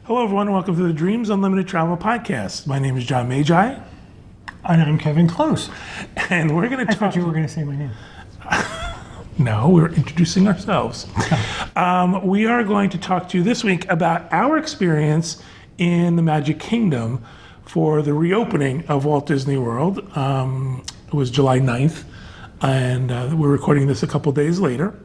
Hello, everyone, and welcome to the Dreams Unlimited Travel Podcast. My name is John Magi, And I'm Kevin Close. and we're going to I talk. thought you were going to say my name. No, we're introducing ourselves. We are going to talk to you this week about our experience in the Magic Kingdom for the reopening of Walt Disney World. It was July 9th, and we're recording this a couple days later.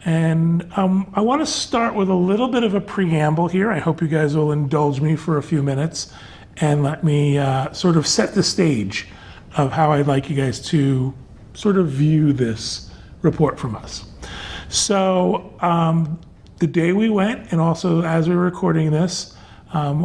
And I want to start with a little bit of a preamble here. I hope you guys will indulge me for a few minutes and let me sort of set the stage of how I'd like you guys to sort of view this report from us. So the day we went, and also as we're recording this,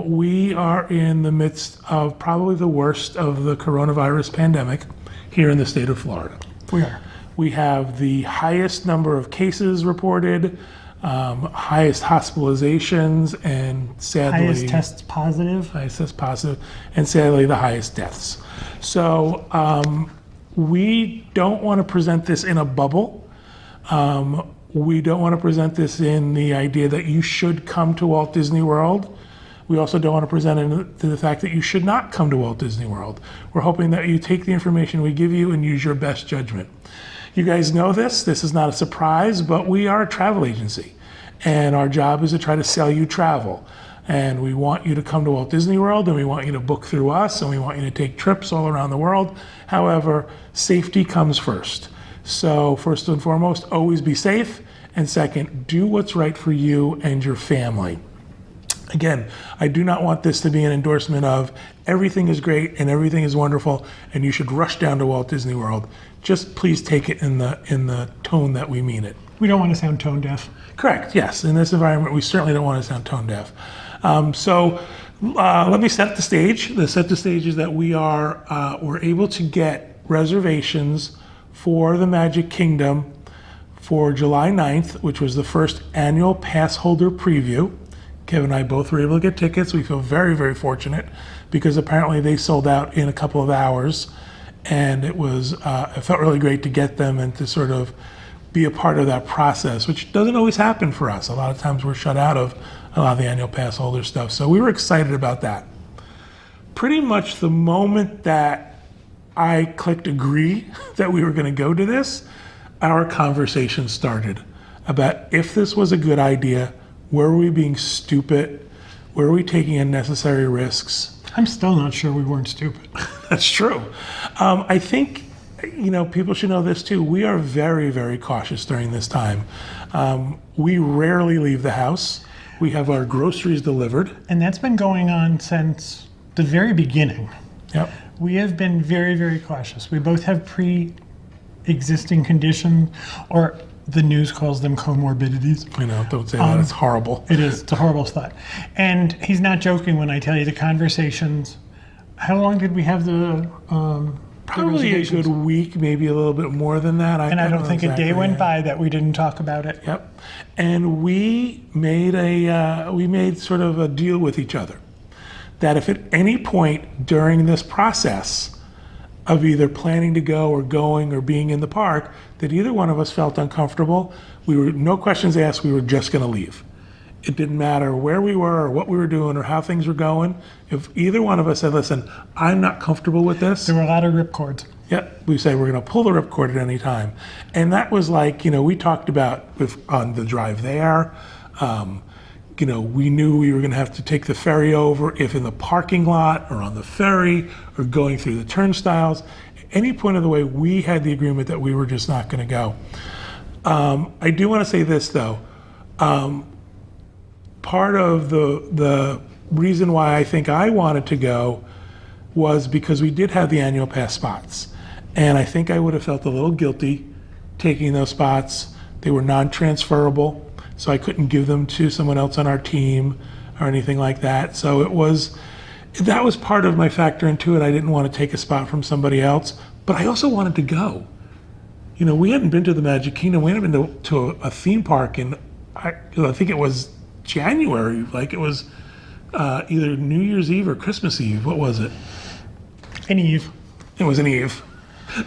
we are in the midst of probably the worst of the coronavirus pandemic here in the state of Florida. We are. We have the highest number of cases reported, highest hospitalizations, and sadly... Highest tests positive. Highest tests positive, and sadly the highest deaths. So we don't want to present this in a bubble. We don't want to present this in the idea that you should come to Walt Disney World. We also don't want to present it to the fact that you should not come to Walt Disney World. We're hoping that you take the information we give you and use your best judgment. You guys know this. This is not a surprise, but we are a travel agency, and our job is to try to sell you travel. And we want you to come to Walt Disney World, and we want you to book through us, and we want you to take trips all around the world. However, safety comes first. So first and foremost, always be safe. And second, do what's right for you and your family. Again, I do not want this to be an endorsement of everything is great and everything is wonderful and you should rush down to Walt Disney World. Just please take it in the tone that we mean it. We don't want to sound tone deaf. Correct, yes. In this environment, we certainly don't want to sound tone deaf. Let me set the stage. The set the stage is that we're able to get reservations for the Magic Kingdom for July 9th, which was the first annual pass holder preview. Kevin and I both were able to get tickets. We feel very, very fortunate because apparently they sold out in a couple of hours, and it felt really great to get them and to sort of be a part of that process, which doesn't always happen for us. A lot of times we're shut out of a lot of the annual pass holder stuff. So we were excited about that. Pretty much the moment that I clicked agree that we were going to go to this, our conversation started about if this was a good idea. Were we being stupid? Were we taking unnecessary risks? I'm still not sure we weren't stupid. That's true. I think, people should know this too. We are very, very cautious during this time. We rarely leave the house. We have our groceries delivered. And that's been going on since the very beginning. Yep. We have been very, very cautious. We both have pre-existing conditions, or the news calls them comorbidities. I know, don't say that. It's horrible. It is. It's a horrible thought. And he's not joking when I tell you the conversations. How long did we have the Probably a good week, maybe a little bit more than that. I don't think a day went by that we didn't talk about it. Yep. And we made sort of a deal with each other that if at any point during this process of either planning to go or going or being in the park, that either one of us felt uncomfortable, no questions asked, we were just going to leave. It didn't matter where we were or what we were doing or how things were going. If either one of us said, listen, I'm not comfortable with this. There were a lot of ripcords. Yep, we said we're going to pull the ripcord at any time. And that was like, we talked about on the drive there, we knew we were going to have to take the ferry over if in the parking lot or on the ferry or going through the turnstiles. At any point of the way, we had the agreement that we were just not going to go. I do want to say this, though. Part of the reason why I think I wanted to go was because we did have the annual pass spots. And I think I would have felt a little guilty taking those spots. They were non-transferable, so I couldn't give them to someone else on our team or anything like that. So that was part of my factor into it. I didn't want to take a spot from somebody else, but I also wanted to go. We hadn't been to the Magic Kingdom. We hadn't been to a theme park in, I think it was January. Like it was either New Year's Eve or Christmas Eve. What was it? An eve. It was an eve.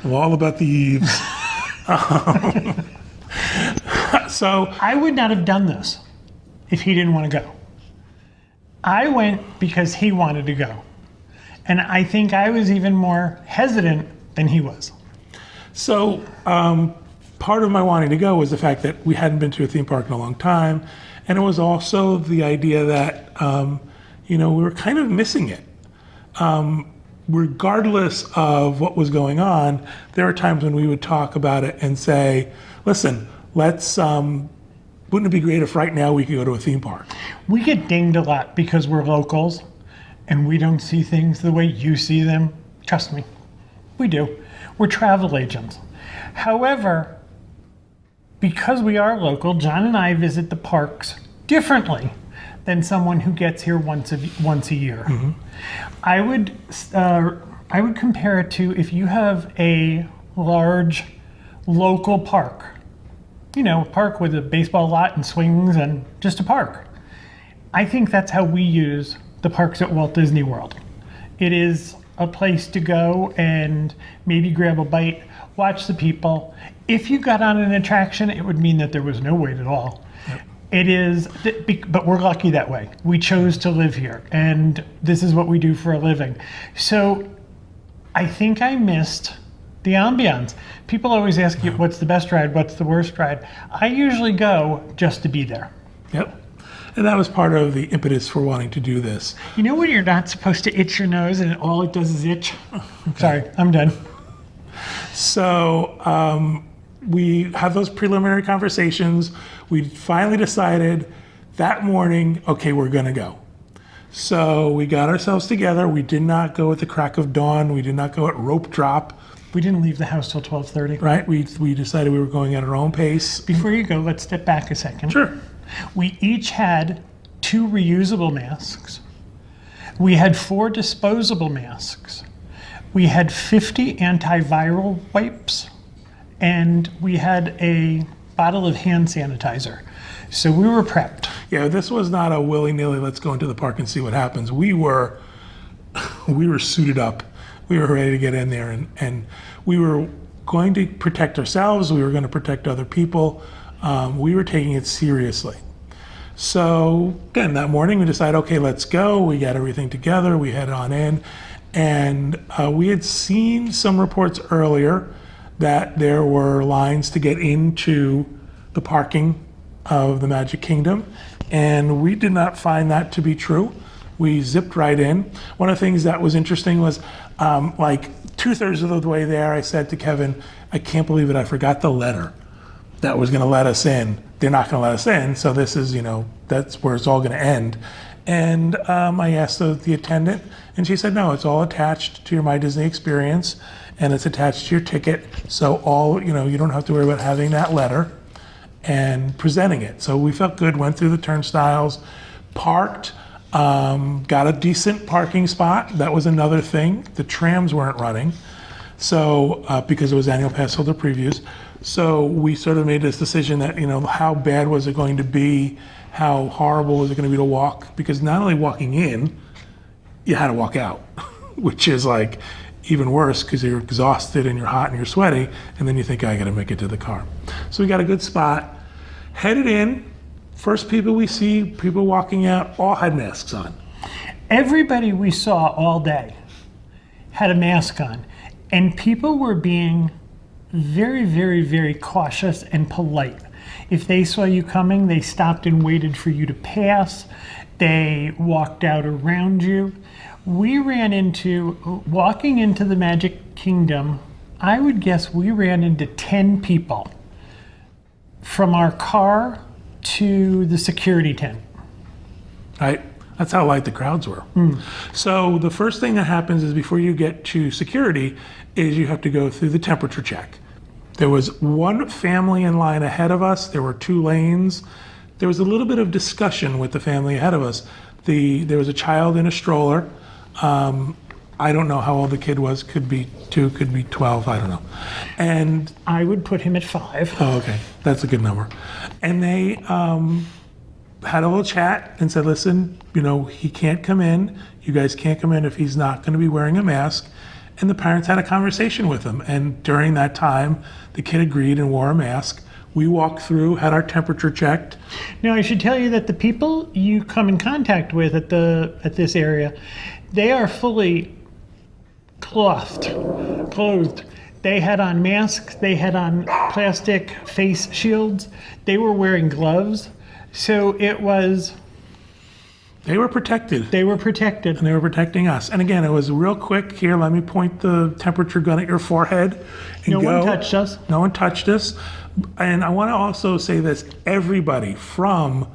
I'm all about the eves. So I would not have done this if he didn't want to go. I went because he wanted to go. And I think I was even more hesitant than he was. So part of my wanting to go was the fact that we hadn't been to a theme park in a long time. And it was also the idea that, we were kind of missing it. Regardless of what was going on, there were times when we would talk about it and say, listen, wouldn't it be great if right now we could go to a theme park? We get dinged a lot because we're locals and we don't see things the way you see them. Trust me, we do. We're travel agents. However, because we are local, John and I visit the parks differently than someone who gets here once a year. Mm-hmm. I would compare it to if you have a large local park, a park with a baseball lot and swings and just a park. I think that's how we use the parks at Walt Disney World. It is a place to go and maybe grab a bite, watch the people. If you got on an attraction, it would mean that there was no wait at all. Yep. It is, but we're lucky that way. We chose to live here, and this is what we do for a living. So I think I missed the ambiance. People always ask you, what's the best ride? What's the worst ride? I usually go just to be there. Yep. And that was part of the impetus for wanting to do this. You know when you're not supposed to itch your nose and all it does is itch? Okay. Sorry, I'm done. So we had those preliminary conversations. We finally decided that morning, okay, we're going to go. So we got ourselves together. We did not go at the crack of dawn. We did not go at rope drop. We didn't leave the house till 12:30. Right. We decided we were going at our own pace. Before you go, let's step back a second. Sure. We each had 2 reusable masks. We had 4 disposable masks. We had 50 antiviral wipes. And we had a bottle of hand sanitizer. So we were prepped. Yeah, this was not a willy-nilly, let's go into the park and see what happens. We were suited up. We were ready to get in there, and we were going to protect ourselves. We were going to protect other people. We were taking it seriously. So again, that morning we decided, okay, let's go. We got everything together. We headed on in. And we had seen some reports earlier that there were lines to get into the parking of the Magic Kingdom. And we did not find that to be true. We zipped right in. One of the things that was interesting was like 2/3 of the way there, I said to Kevin, I can't believe it, I forgot the letter that was gonna let us in. They're not gonna let us in, so this is, that's where it's all gonna end. And I asked the attendant, and she said, no, it's all attached to your My Disney experience, and it's attached to your ticket, so you don't have to worry about having that letter and presenting it. So we felt good, went through the turnstiles, parked, got a decent parking spot. That was another thing. The trams weren't running, so because it was annual pass holder previews. So we sort of made this decision that, how bad was it going to be? How horrible was it going to be to walk? Because not only walking in, you had to walk out, which is like even worse because you're exhausted and you're hot and you're sweaty, and then you think, I got to make it to the car. So we got a good spot, headed in. First people we see, people walking out, all had masks on. Everybody we saw all day had a mask on, and people were being very, very, very cautious and polite. If they saw you coming, they stopped and waited for you to pass. They walked out around you. We walking into the Magic Kingdom, I would guess we ran into 10 people from our car to the security tent. Right. That's how light the crowds were. So the first thing that happens is before you get to security is you have to go through the temperature check. There was one family in line ahead of us. There were 2 lanes. There was a little bit of discussion with the family ahead of us. There was a child in a stroller. I don't know how old the kid was. Could be 2, could be 12. I don't know. And I would put him at 5. oh, okay, that's a good number. And they had a little chat and said, listen, he can't come in. You guys can't come in if he's not going to be wearing a mask. And the parents had a conversation with him. And during that time, the kid agreed and wore a mask. We walked through, had our temperature checked. Now, I should tell you that the people you come in contact with at this area, they are fully clothed. They had on masks, they had on plastic face shields, they were wearing gloves. So it was... They were protected. They were protected. And they were protecting us. And again, it was real quick. Here, let me point the temperature gun at your forehead. And No one touched us. No one touched us. And I want to also say this, everybody from,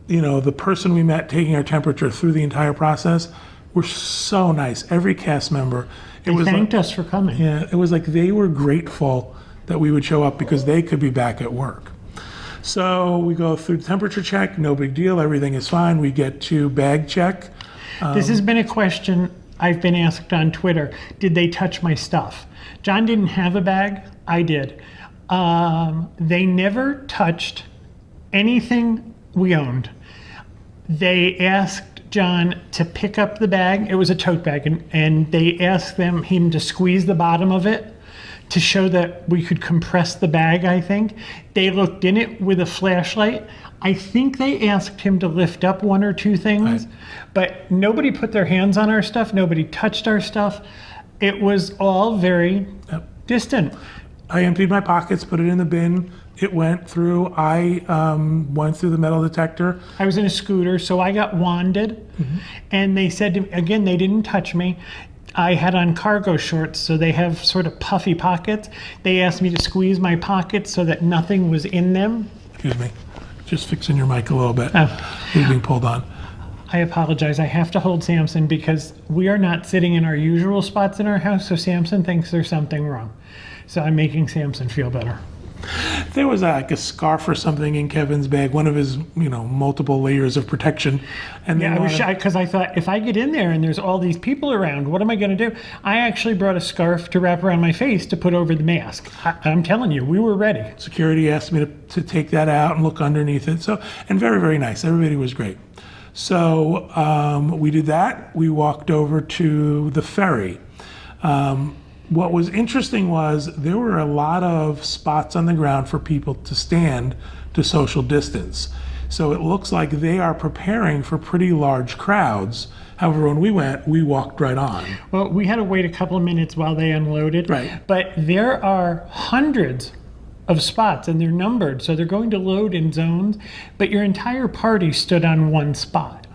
the person we met taking our temperature through the entire process were so nice. Every cast member. They thanked us for coming. Yeah, it was like they were grateful that we would show up because they could be back at work. So we go through the temperature check, no big deal, everything is fine. We get to bag check. This has been a question I've been asked on Twitter. Did they touch my stuff? John didn't have a bag, I did. They never touched anything we owned. They asked John to pick up the bag. It was a tote bag, and they asked him to squeeze the bottom of it to show that we could compress the bag, I think. They looked in it with a flashlight. I think they asked him to lift up one or two things, but nobody put their hands on our stuff. Nobody touched our stuff. It was all very distant. I emptied my pockets, put it in the bin. It went through. I went through the metal detector. I was in a scooter, so I got wanded. And they said, again, they didn't touch me. I had on cargo shorts, so they have sort of puffy pockets. They asked me to squeeze my pockets so that nothing was in them. Excuse me. Just fixing your mic a little bit. Oh. You're being pulled on. I apologize. I have to hold Samson because we are not sitting in our usual spots in our house, so Samson thinks there's something wrong. So I'm making Samson feel better. There was like a scarf or something in Kevin's bag, one of his, multiple layers of protection. And I was shy because I thought, if I get in there and there's all these people around, what am I going to do? I actually brought a scarf to wrap around my face to put over the mask. I'm telling you, we were ready. Security asked me to take that out and look underneath it. So, and very, very nice. Everybody was great. So we did that. We walked over to the ferry. What was interesting was there were a lot of spots on the ground for people to stand to social distance. So it looks like they are preparing for pretty large crowds. However, when we went, we walked right on. Well, we had to wait a couple of minutes while they unloaded. Right. But there are hundreds of spots, and they're numbered, so they're going to load in zones, but your entire party stood on one spot.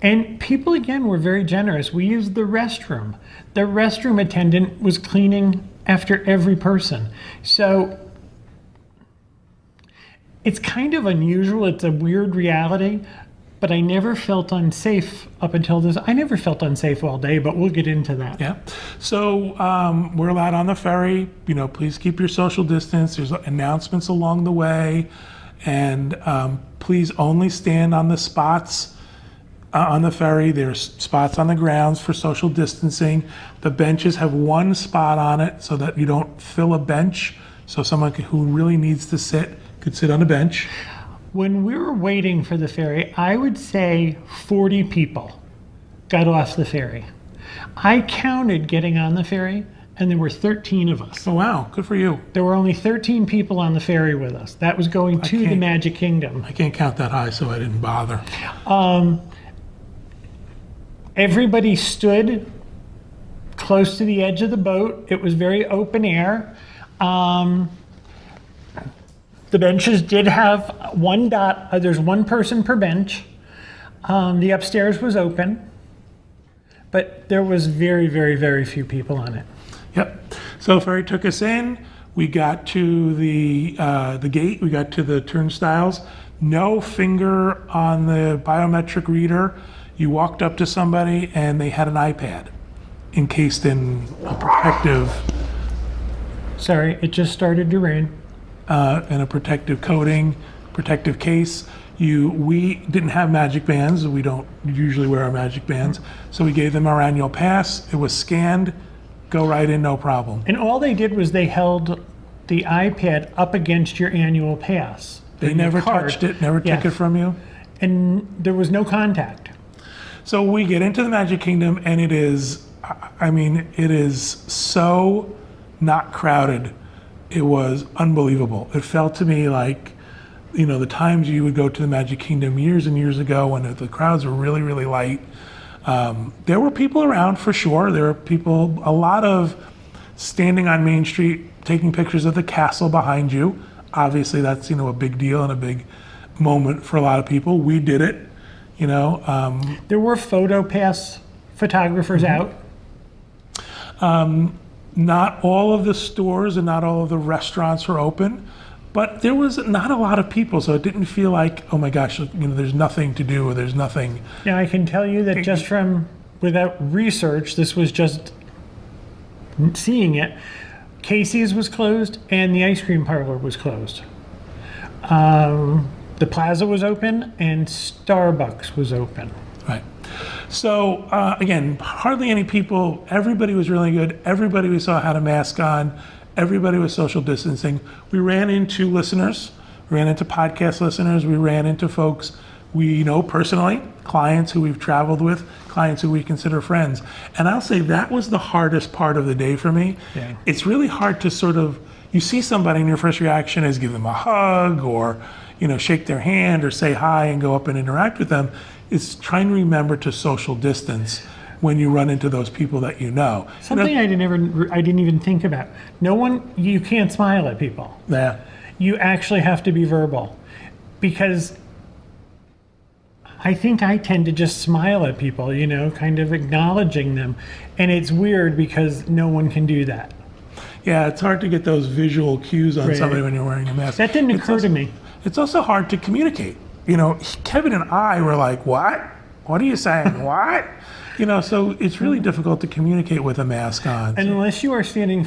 And people, again, were very generous. We used the restroom. The restroom attendant was cleaning after every person. So it's kind of unusual. It's a weird reality, but I never felt unsafe up until this. I never felt unsafe all day, but we'll get into that. Yeah. So we're allowed on the ferry. Please keep your social distance. There's announcements along the way. And please only stand on the spots on the ferry. There's spots on the grounds for social distancing. The benches have one spot on it so that you don't fill a bench. So someone who really needs to sit could sit on a bench. When we were waiting for the ferry, I would say 40 people got off the ferry. I counted getting on the ferry, and there were 13 of us. Oh, wow. Good for you. There were only 13 people on the ferry with us. That was going to the Magic Kingdom. I can't count that high, so I didn't bother. Everybody stood close to the edge of the boat. It was very open air. The benches did have one dot. There's one person per bench. The upstairs was open, but there was very, very, very few people on it. Yep. So ferry took us in. We got to the gate. We got to the turnstiles. No finger on the biometric reader. You walked up to somebody and they had an iPad encased in a protective. Sorry, it just started to rain. In a protective coating, protective case. We didn't have magic bands. We don't usually wear our magic bands. So we gave them our annual pass. It was scanned. Go right in, no problem. And all they did was they held the iPad up against your annual pass. They never touched it, never took it from you. And there was no contact. So we get into the Magic Kingdom and it is so not crowded it was unbelievable. It felt to me like, the times you would go to the Magic Kingdom years and years ago when the crowds were really, really light. There were people around for sure. There were people, a lot of standing on Main Street, taking pictures of the castle behind you. Obviously, that's, a big deal and a big moment for a lot of people. We did it, There were photo pass photographers out. Not all of the stores and not all of the restaurants were open, but there was not a lot of people, so it didn't feel like, oh my gosh, there's nothing to do or there's nothing. Now, I can tell you that just from, without research, this was just seeing it, Casey's was closed and the ice cream parlor was closed. The plaza was open and Starbucks was open. Right. So again, hardly any people. Everybody was really good. Everybody we saw had a mask on. Everybody was social distancing. We ran into listeners. We ran into podcast listeners. We ran into folks we know personally, clients who we've traveled with, clients who we consider friends. And I'll say that was the hardest part of the day for me. Yeah. It's really hard to you see somebody and your first reaction is give them a hug or, shake their hand or say hi and go up and interact with them. It's trying to remember to social distance when you run into those people that you know. Something I didn't even think about. You can't smile at people. Yeah. You actually have to be verbal, because I think I tend to just smile at people, kind of acknowledging them. And it's weird because no one can do that. Yeah, it's hard to get those visual cues on Right. somebody when you're wearing a mask. That didn't occur to me. It's also hard to communicate. Kevin and I were like, what? What are you saying? What? So it's really difficult to communicate with a mask on. And unless you are standing,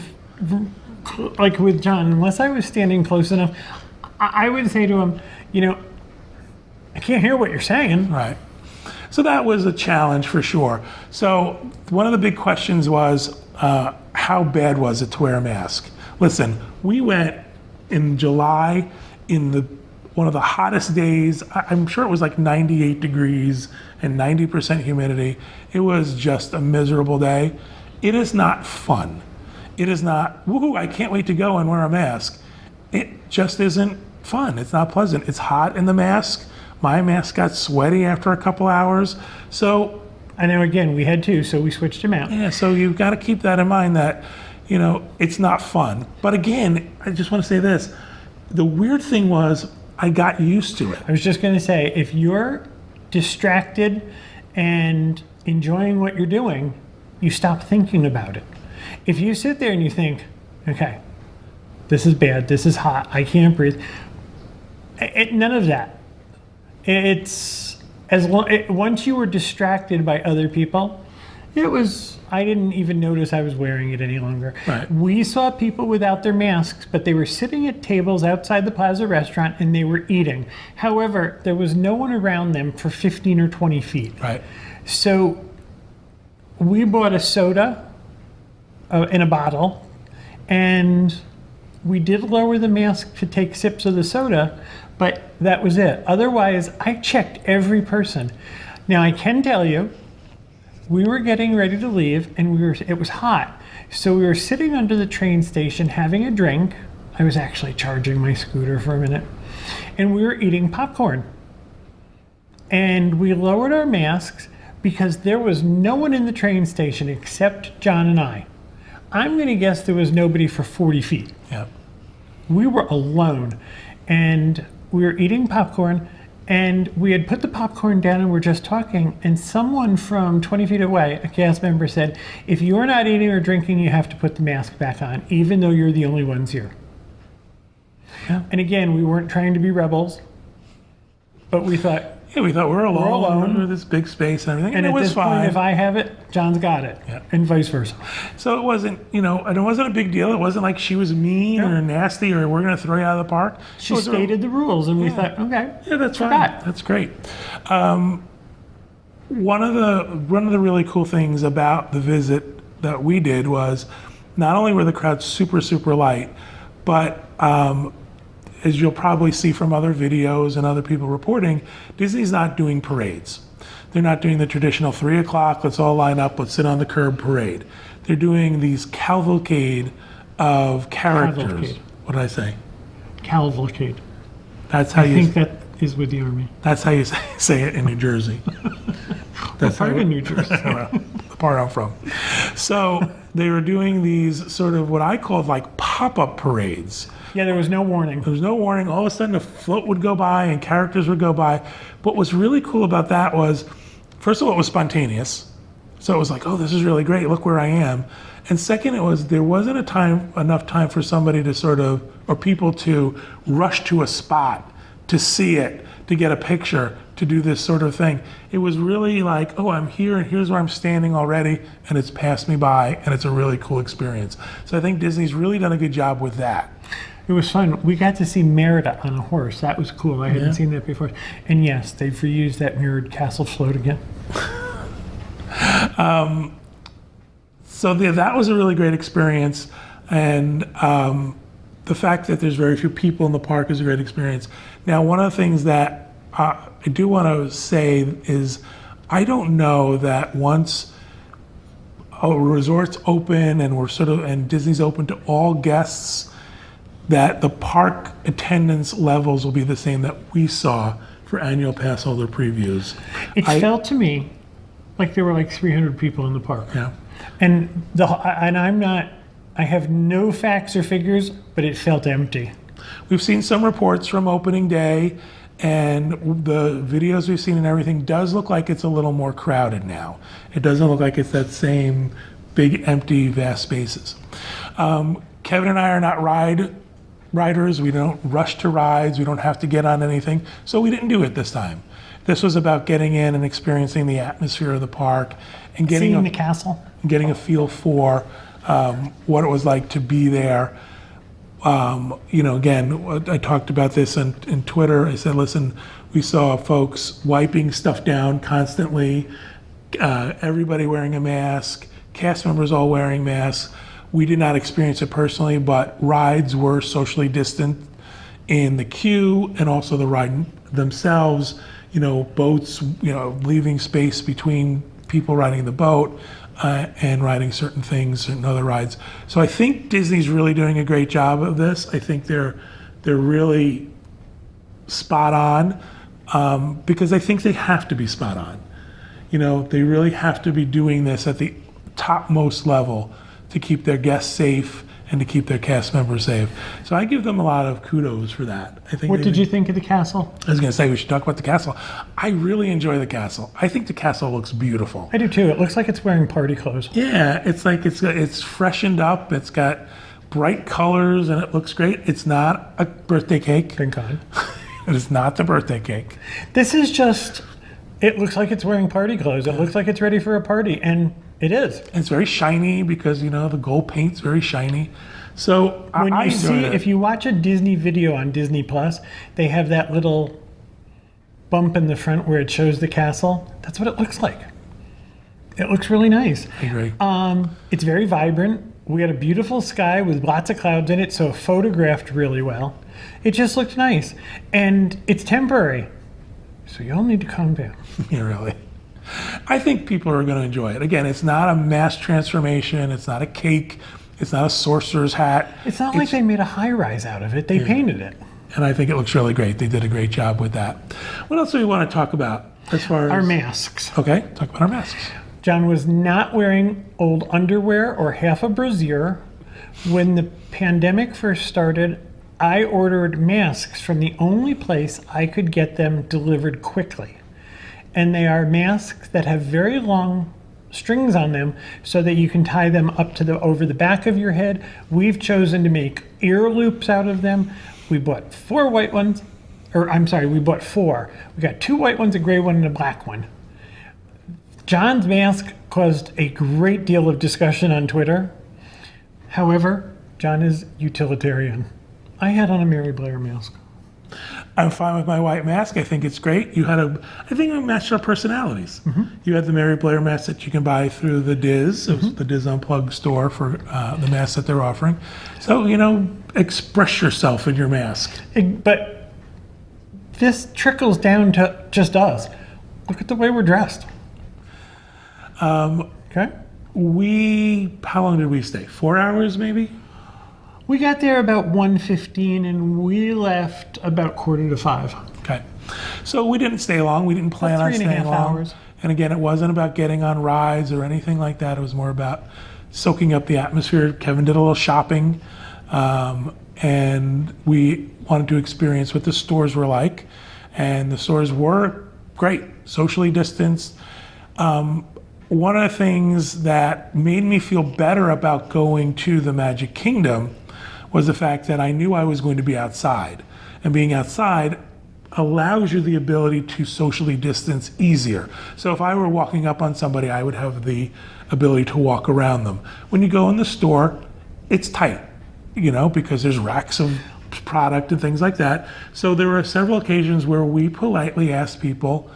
like with John, unless I was standing close enough, I would say to him, I can't hear what you're saying. Right. So that was a challenge for sure. So one of the big questions was, how bad was it to wear a mask? Listen, we went in July in one of the hottest days. I'm sure it was like 98 degrees and 90% humidity. It was just a miserable day. It is not fun. It is not, woohoo, I can't wait to go and wear a mask. It just isn't fun. It's not pleasant. It's hot in the mask. My mask got sweaty after a couple hours. So I know, again, we had two, so we switched him out. yeah, so you've got to keep that in mind that, it's not fun. But again, I just want to say this. The weird thing was I got used to it. I was just going to say, if you're distracted and enjoying what you're doing, you stop thinking about it. If you sit there and you think, okay, this is bad, this is hot, I can't breathe, none of that. Once you were distracted by other people, I didn't even notice I was wearing it any longer. Right. We saw people without their masks, but they were sitting at tables outside the Plaza restaurant and they were eating. However, there was no one around them for 15 or 20 feet. Right. So we bought a soda in a bottle, and we did lower the mask to take sips of the soda, but that was it. Otherwise, I checked every person. Now, I can tell you, we were getting ready to leave, and it was hot. So we were sitting under the train station having a drink. I was actually charging my scooter for a minute. And we were eating popcorn. And we lowered our masks because there was no one in the train station except John and I. I'm going to guess there was nobody for 40 feet. Yeah. We were alone. And we were eating popcorn. And we had put the popcorn down and we're just talking, and someone from 20 feet away, a cast member, said, if you're not eating or drinking, you have to put the mask back on, even though you're the only ones here. Yeah. And again, we weren't trying to be rebels, but we thought, We thought we're alone. We're alone. We're in this big space and everything, and it at was this fine. point, if I have it, John's got it, Yeah. and vice versa. So it wasn't, and it wasn't a big deal. It wasn't like she was mean or nasty or we're going to throw you out of the park. She stated the rules, and we Yeah. thought, okay, Yeah, that's forgot. fine. That's great. One of the really cool things about the visit that we did was not only were the crowds super, super light, but as you'll probably see from other videos and other people reporting, Disney's not doing parades. They're not doing the traditional 3 o'clock, let's all line up, let's sit on the curb parade. They're doing these cavalcade of characters. Cavalcade. What did I say? Cavalcade. That's how I you. think that is with the Army. That's how you say it in New Jersey. That's Part how of New Jersey. the part I'm from. So they were doing these sort of what I called like pop-up parades. Yeah, there was no warning. There was no warning. All of a sudden, a float would go by and characters would go by. What was really cool about that was, first of all, it was spontaneous. So it was like, oh, this is really great. Look where I am. And second, there wasn't enough time for somebody to sort of, or people to rush to a spot to see it, to get a picture, to do this sort of thing. It was really like, oh, I'm here and here's where I'm standing already, and it's passed me by, and it's a really cool experience. So I think Disney's really done a good job with that. It was fun. We got to see Merida on a horse. That was cool. I hadn't Yeah. seen that before. And yes, they've reused that mirrored castle float again. So that was a really great experience, and the fact that there's very few people in the park is a great experience. Now, one of the things that I do want to say is I don't know that once a resort's open and and Disney's open to all guests, that the park attendance levels will be the same that we saw for annual pass holder previews. It felt to me like there were like 300 people in the park. Yeah. And I have no facts or figures, but it felt empty. We've seen some reports from opening day, and the videos we've seen and everything does look like it's a little more crowded now. It doesn't look like it's that same big, empty, vast spaces. Kevin and I are not riders. We don't rush to rides. We don't have to get on anything. So we didn't do it this time. This was about getting in and experiencing the atmosphere of the park and Seeing the castle. getting a feel for what it was like to be there. Again, I talked about this in Twitter. I said, listen, we saw folks wiping stuff down constantly, everybody wearing a mask, cast members all wearing masks. We did not experience it personally, but rides were socially distant in the queue and also the ride themselves. Boats, leaving space between people riding the boat and riding certain things and other rides. So I think Disney's really doing a great job of this. I think they're really spot on because I think they have to be spot on. They really have to be doing this at the topmost level to keep their guests safe and to keep their cast members safe. So I give them a lot of kudos for that. I think. What did you think of the castle? I was going to say we should talk about the castle. I really enjoy the castle. I think the castle looks beautiful. I do too. It looks like it's wearing party clothes. Yeah, it's like it's freshened up. It's got bright colors and it looks great. It's not a birthday cake. Thank God. It is not the birthday cake. This is just, it looks like it's wearing party clothes. It looks like it's ready for a party, and it is. And it's very shiny because the gold paint's very shiny. So When I you enjoyed see, it. if you watch a Disney video on Disney Plus, they have that little bump in the front where it shows the castle. That's what it looks like. It looks really nice. I agree. It's very vibrant. We had a beautiful sky with lots of clouds in it, so it photographed really well. It just looked nice. And it's temporary, so you all need to calm down. Yeah, really. I think people are going to enjoy it. Again, it's not a mass transformation. It's not a cake. It's not a sorcerer's hat. It's not like they made a high-rise out of it. They painted it. And I think it looks really great. They did a great job with that. What else do we want to talk about as far as... Our masks. Okay, talk about our masks. John was not wearing old underwear or half a brassiere. When the pandemic first started, I ordered masks from the only place I could get them delivered quickly. And they are masks that have very long strings on them so that you can tie them up to over the back of your head. We've chosen to make ear loops out of them. We bought 4 white ones, we bought 4. We got 2 white ones, a gray one, and a black one. John's mask caused a great deal of discussion on Twitter. However, John is utilitarian. I had on a Mary Blair mask. I'm fine with my white mask. I think it's great. I think it matched our personalities. Mm-hmm. You had the Mary Blair mask that you can buy through the Diz, the Diz Unplugged store for the masks that they're offering. So, express yourself in your mask. But this trickles down to just us. Look at the way we're dressed. Okay. How long did we stay? 4 hours maybe? We got there about 1:15 and we left about 4:45. Okay. So we didn't stay long. We didn't plan on 3.5 staying long. hours. And again, it wasn't about getting on rides or anything like that. It was more about soaking up the atmosphere. Kevin did a little shopping, and we wanted to experience what the stores were like. And the stores were great, socially distanced. One of the things that made me feel better about going to the Magic Kingdom was the fact that I knew I was going to be outside. And being outside allows you the ability to socially distance easier. So if I were walking up on somebody, I would have the ability to walk around them. When you go in the store, it's tight, because there's racks of product and things like that. So there were several occasions where we politely asked people,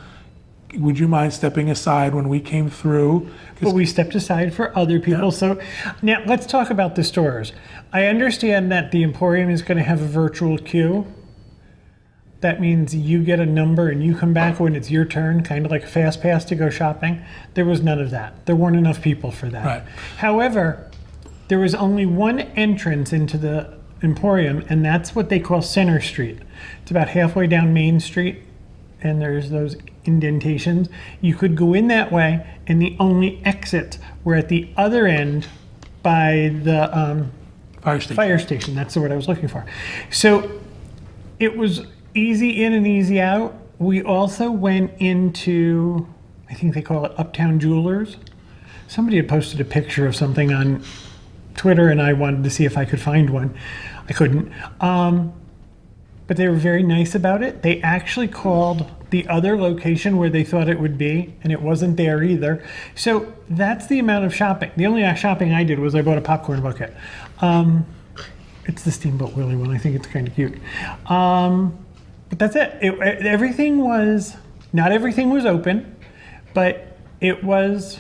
would you mind stepping aside when we came through? But we stepped aside for other people. Yeah. So now let's talk about the stores. I understand that the Emporium is going to have a virtual queue. That means you get a number and you come back when it's your turn, kind of like a fast pass to go shopping. There was none of that. There weren't enough people for that. Right. However, there was only one entrance into the Emporium, and that's what they call Center Street. It's about halfway down Main Street, and there's those indentations. You could go in that way, and the only exits were at the other end by the Fire station. fire station. That's the word I was looking for. So it was easy in and easy out. We also went into, I think they call it Uptown Jewelers. Somebody had posted a picture of something on Twitter, and I wanted to see if I could find one. I couldn't. But they were very nice about it. They actually called the other location where they thought it would be, and it wasn't there either. So that's the amount of shopping. The only shopping I did was I bought a popcorn bucket. It's the Steamboat Willie one. I think it's kind of cute. But that's it. Everything was, not everything was open, but it was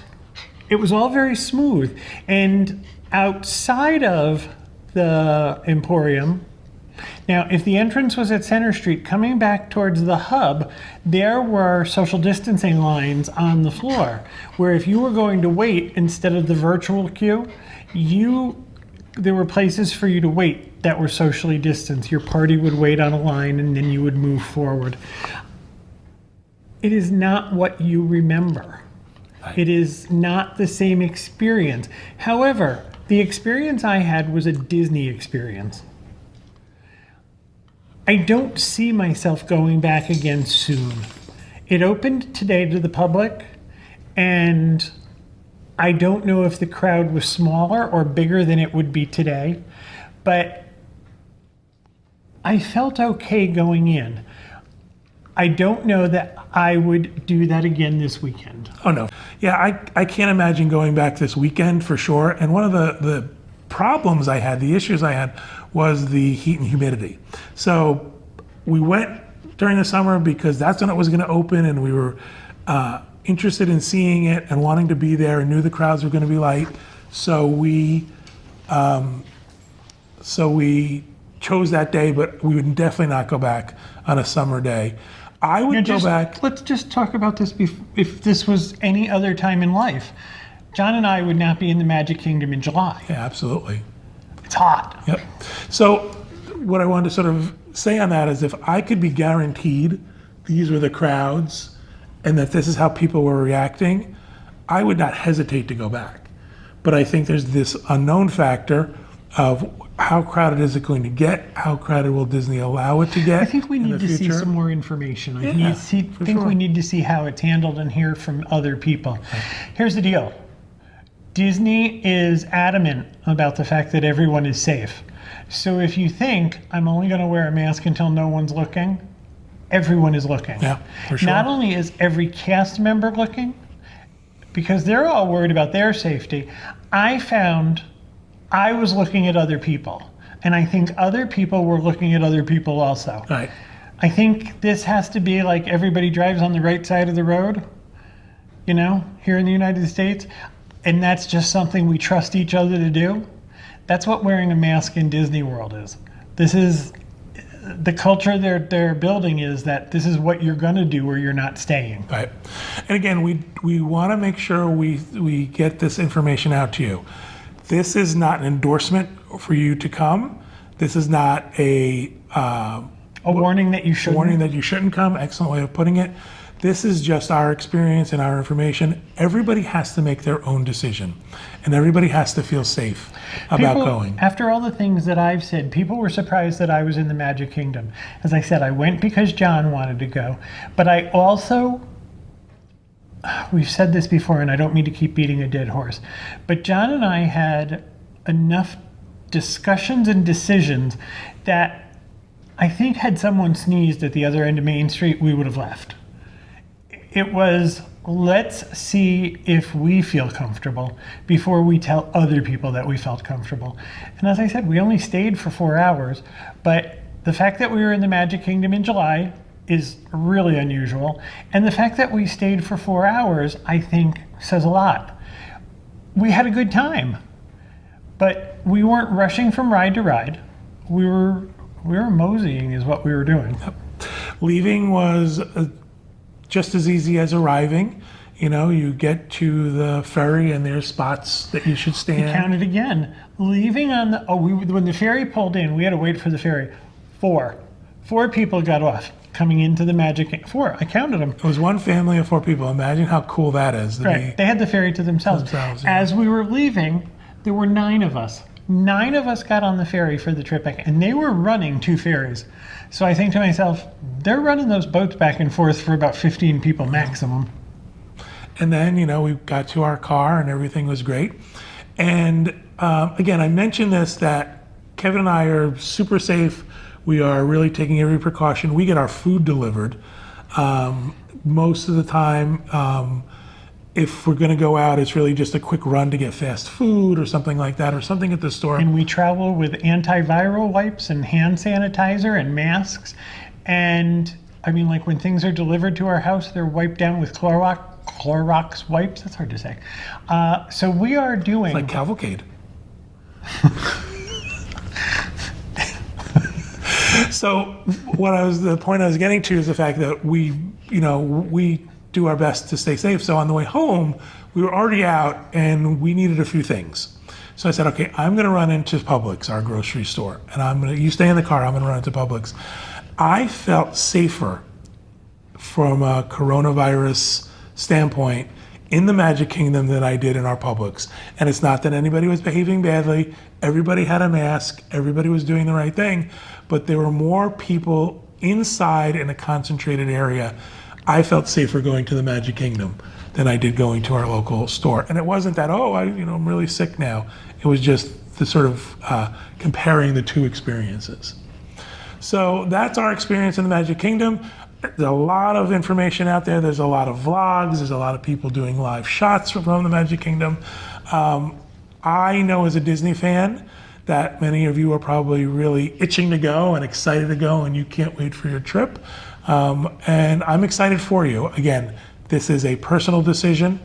all very smooth. And outside of the Emporium, now, if the entrance was at Center Street, coming back towards the hub, there were social distancing lines on the floor, where if you were going to wait instead of the virtual queue, there were places for you to wait that were socially distanced. Your party would wait on a line, and then you would move forward. It is not what you remember. Right. It is not the same experience. However, the experience I had was a Disney experience. I don't see myself going back again soon. It opened today to the public, and I don't know if the crowd was smaller or bigger than it would be today, but I felt okay going in. I don't know that I would do that again this weekend. Oh, no. Yeah, I can't imagine going back this weekend for sure. And one of the problems I had, the issues I had, was the heat and humidity. So we went during the summer because that's when it was going to open, and we were interested in seeing it and wanting to be there and knew the crowds were going to be light. So we chose that day, but we would definitely not go back on a summer day. I would go back. Let's just talk about this if this was any other time in life. John and I would not be in the Magic Kingdom in July. Yeah, absolutely. It's hot. Yep. So what I wanted to sort of say on that is if I could be guaranteed these were the crowds and that this is how people were reacting, I would not hesitate to go back. But I think there's this unknown factor of how crowded is it going to get? How crowded will Disney allow it to get? I think we in need the to see future? some more information. I Yeah, think sure. we need to see how it's handled and hear from other people. Here's the deal. Disney is adamant about the fact that everyone is safe. So if you think I'm only going to wear a mask until no one's looking, everyone is looking. Yeah, for sure. Not only is every cast member looking, because they're all worried about their safety, I found I was looking at other people. And I think other people were looking at other people also. Right. I think this has to be like everybody drives on the right side of the road, here in the United States. And that's just something we trust each other to do. That's what wearing a mask in Disney World is. This is the culture they're building, is that this is what you're going to do or you're not staying. Right. And again, we want to make sure we get this information out to you. This is not an endorsement for you to come. This is not a warning that you shouldn't. warning that you shouldn't come. Excellent way of putting it. This is just our experience and our information. Everybody has to make their own decision, and everybody has to feel safe about going. After all the things that I've said, people were surprised that I was in the Magic Kingdom. As I said, I went because John wanted to go, but I also, we've said this before, and I don't mean to keep beating a dead horse, but John and I had enough discussions and decisions that I think had someone sneezed at the other end of Main Street, we would have left. It was, let's see if we feel comfortable before we tell other people that we felt comfortable. And as I said, we only stayed for 4 hours, but the fact that we were in the Magic Kingdom in July is really unusual. And the fact that we stayed for 4 hours, I think, says a lot. We had a good time, but we weren't rushing from ride to ride. We were moseying is what we were doing. Leaving was just as easy as arriving. You know, you get to the ferry and there's spots that you should stand. Count it again. Leaving on the, when the ferry pulled in, we had to wait for the ferry. Four people got off coming into the Magic. 4, I counted them. It was one family of 4 people. Imagine how cool that is. Right. They had the ferry to themselves. Yeah. As we were leaving, there were 9 of us. 9 of us got on the ferry for the trip back, and they were running 2 ferries. So I think to myself, they're running those boats back and forth for about 15 people maximum. And then, you know, we got to our car and everything was great. And again, I mentioned this, that Kevin and I are super safe. We are really taking every precaution. We get our food delivered. Most of the time, if we're going to go out, it's really just a quick run to get fast food or something like that, or something at the store. And we travel with antiviral wipes and hand sanitizer and masks. And I mean, like when things are delivered to our house, they're wiped down with Clorox wipes. That's hard to say. So we are doing... Like cavalcade. So the point I was getting to is the fact that we do our best to stay safe. So on the way home, we were already out and we needed a few things. So I said, okay, I'm going to run into Publix, our grocery store, and you stay in the car, I'm going to run into Publix. I felt safer from a coronavirus standpoint in the Magic Kingdom than I did in our Publix. And it's not that anybody was behaving badly. Everybody had a mask. Everybody was doing the right thing. But there were more people inside in a concentrated area. I felt safer going to the Magic Kingdom than I did going to our local store. And it wasn't that, I'm really sick now. It was just the sort of comparing the two experiences. So that's our experience in the Magic Kingdom. There's a lot of information out there. There's a lot of vlogs. There's a lot of people doing live shots from the Magic Kingdom. I know as a Disney fan that many of you are probably really itching to go and excited to go, and you can't wait for your trip. And I'm excited for you. Again, this is a personal decision.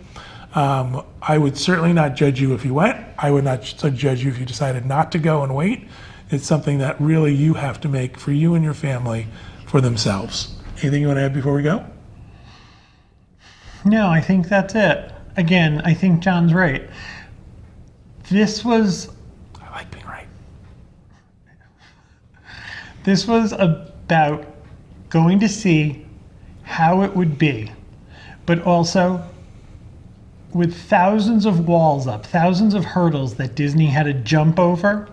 I would certainly not judge you if you went. I would not judge you if you decided not to go and wait. It's something that really you have to make for you and your family for themselves. Anything you want to add before we go? No, I think that's it. Again, I think John's right. This was... I like being right. This was about going to see how it would be, but also with thousands of walls up, thousands of hurdles that Disney had to jump over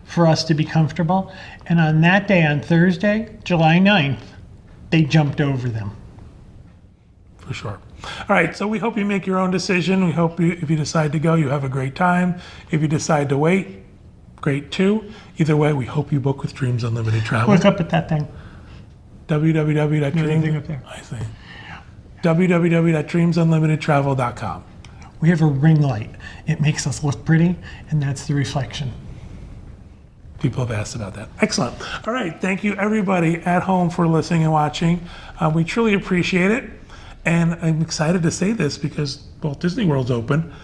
for us to be comfortable. And on that day, on Thursday, July 9th, they jumped over them. For sure. All right, so we hope you make your own decision. We hope if you decide to go, you have a great time. If you decide to wait, great too. Either way, we hope you book with Dreams Unlimited Travel. Look up at that thing. www.dreams, up there. I see. www.dreamsunlimitedtravel.com. We have a ring light. It makes us look pretty, and that's the reflection. People have asked about that. Excellent. All right. Thank you, everybody at home, for listening and watching. We truly appreciate it. And I'm excited to say this because Walt Disney World's open.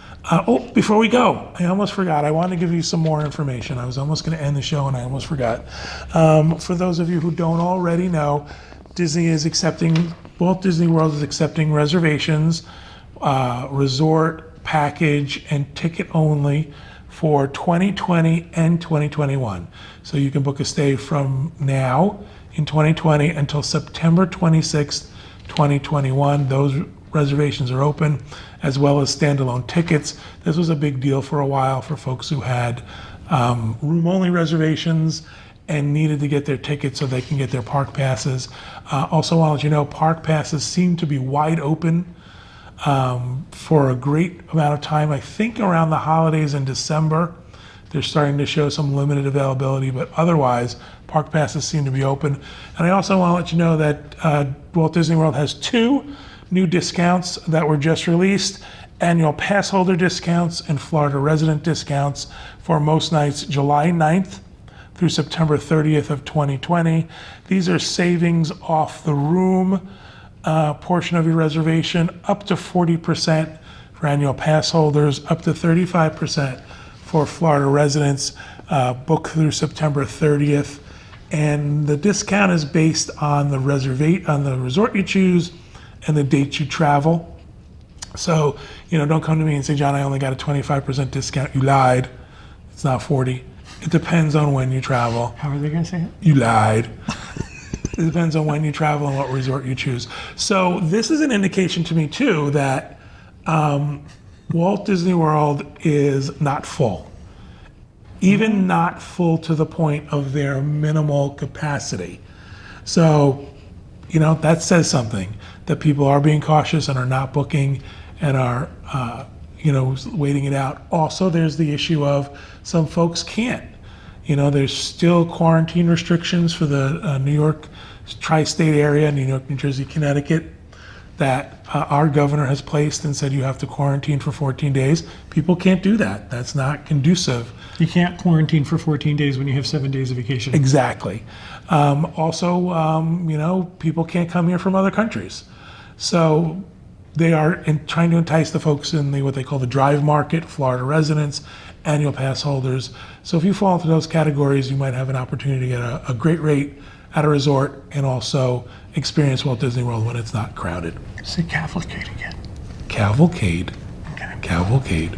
Before we go, I almost forgot. I want to give you some more information. I was almost going to end the show and I almost forgot. For those of you who don't already know, Walt Disney World is accepting reservations, resort, package, and ticket only for 2020 and 2021. So you can book a stay from now in 2020 until September 26th, 2021. Those reservations are open, as well as standalone tickets. This was a big deal for a while for folks who had room-only reservations and needed to get their tickets so they can get their park passes. Also, I'll let you know, park passes seem to be wide open for a great amount of time. I think around the holidays in December, they're starting to show some limited availability, but otherwise, park passes seem to be open. And I also want to let you know that Walt Disney World has 2 new discounts that were just released: annual pass holder discounts and Florida resident discounts for most nights July 9th through September 30th of 2020. These are savings off the room portion of your reservation, up to 40% for annual pass holders, up to 35% for Florida residents, book through September 30th. And the discount is based on the resort you choose and the date you travel. So, don't come to me and say, John, I only got a 25% discount. You lied. It's not 40. It depends on when you travel. How are they going to say it? You lied. It depends on when you travel and what resort you choose. So this is an indication to me, too, that Walt Disney World is not full. Even not full to the point of their minimal capacity. So, that says something, that people are being cautious and are not booking and are, waiting it out. Also, there's the issue of some folks can't. There's still quarantine restrictions for the New York tri-state area, New York, New Jersey, Connecticut, that our governor has placed and said you have to quarantine for 14 days. People can't do that. That's not conducive. You can't quarantine for 14 days when you have 7 days of vacation. Exactly. Also, people can't come here from other countries. So they are trying to entice the folks in what they call the drive market, Florida residents, annual pass holders. So if you fall into those categories, you might have an opportunity to get a great rate at a resort and also experience Walt Disney World when it's not crowded. Say cavalcade again. Cavalcade. Okay. Cavalcade.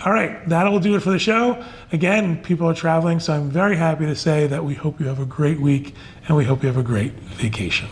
All right, that'll do it for the show. Again, people are traveling, so I'm very happy to say that we hope you have a great week and we hope you have a great vacation.